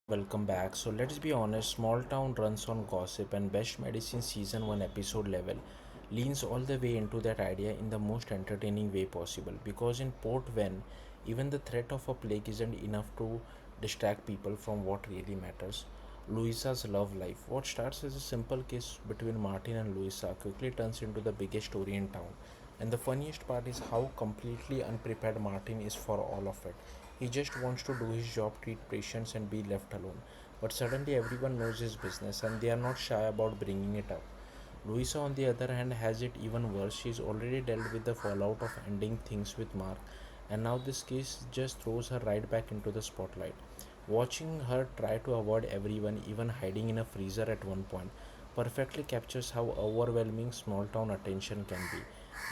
welcome back. So let's be honest, small town runs on gossip and best medicine season 1 episode level leans all the way into that idea in the most entertaining way possible because in Port When even the threat of a plague isn't enough to distract people from what really matters. Louisa's love life. What starts as a simple kiss between Martin and Louisa quickly turns into the biggest story in town. And the funniest part is how completely unprepared Martin is for all of it. He just wants to do his job, treat patients, and be left alone. But suddenly everyone knows his business and they are not shy about bringing it up. Louisa, on the other hand, has it even worse. She's already dealt with the fallout of ending things with Mark, and now this case just throws her right back into the spotlight. Watching her try to avoid everyone, even hiding in a freezer at one point, perfectly captures how overwhelming small town attention can be.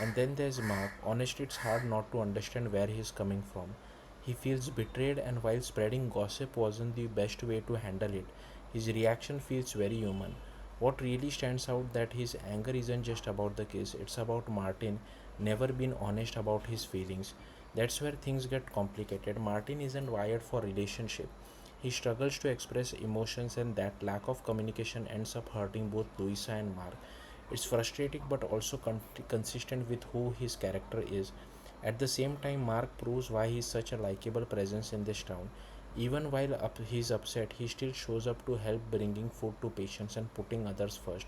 And then there's Mark. Honestly, it's hard not to understand where he's coming from. He feels betrayed, and while spreading gossip wasn't the best way to handle it, his reaction feels very human. What really stands out that his anger isn't just about the case, it's about Martin never being honest about his feelings. That's where things get complicated. Martin isn't wired for relationship. He struggles to express emotions and that lack of communication ends up hurting both Louisa and Mark. It's frustrating but also consistent with who his character is. At the same time, Mark proves why he's such a likable presence in this town. Even while he's upset, he still shows up to help bringing food to patients and putting others first.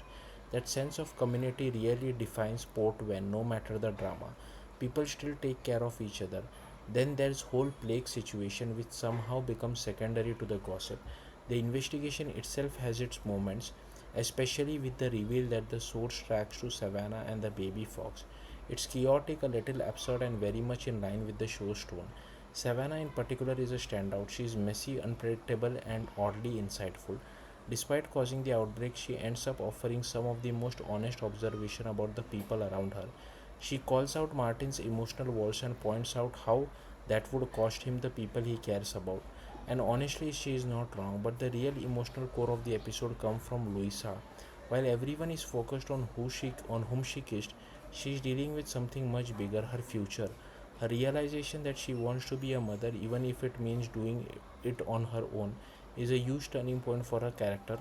That sense of community really defines Port When, no matter the drama. People still take care of each other. Then there's whole plague situation which somehow becomes secondary to the gossip. The investigation itself has its moments, especially with the reveal that the source tracks to Savannah and the baby fox. It's chaotic, a little absurd, and very much in line with the show's tone. Savannah, in particular, is a standout. She is messy, unpredictable, and oddly insightful. Despite causing the outbreak, she ends up offering some of the most honest observation about the people around her. She calls out Martin's emotional walls and points out how that would cost him the people he cares about. And honestly, she is not wrong, but the real emotional core of the episode comes from Louisa. While everyone is focused on whom she kissed, she is dealing with something much bigger, her future. Her realization that she wants to be a mother, even if it means doing it on her own, is a huge turning point for her character.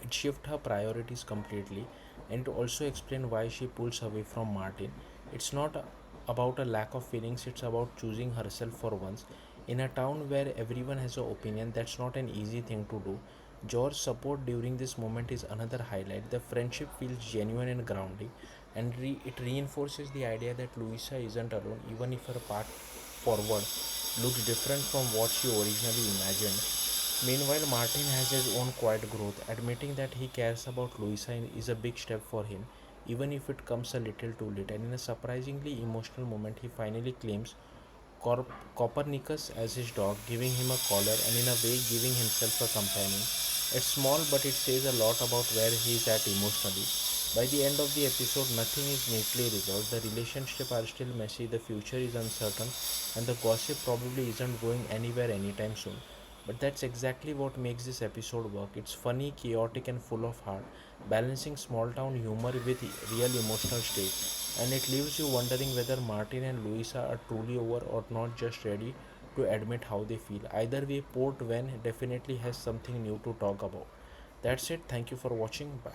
It shifts her priorities completely, and to also explain why she pulls away from Martin. It's not about a lack of feelings, it's about choosing herself for once. In a town where everyone has an opinion, that's not an easy thing to do. George's support during this moment is another highlight. The friendship feels genuine and grounding, and it reinforces the idea that Louisa isn't alone, even if her path forward looks different from what she originally imagined. Meanwhile, Martin has his own quiet growth. Admitting that he cares about Louisa is a big step for him, even if it comes a little too late. And in a surprisingly emotional moment, he finally claims Copernicus as his dog, giving him a collar and in a way giving himself a companion. It's small, but it says a lot about where he is at emotionally. By the end of the episode, nothing is neatly resolved. The relationships are still messy, the future is uncertain, and the gossip probably isn't going anywhere anytime soon. But that's exactly what makes this episode work. It's funny, chaotic, and full of heart, balancing small town humor with real emotional stakes. And it leaves you wondering whether Martin and Louisa are truly over or not just ready to admit how they feel. Either way, Port Van definitely has something new to talk about. That's it. Thank you for watching. Bye.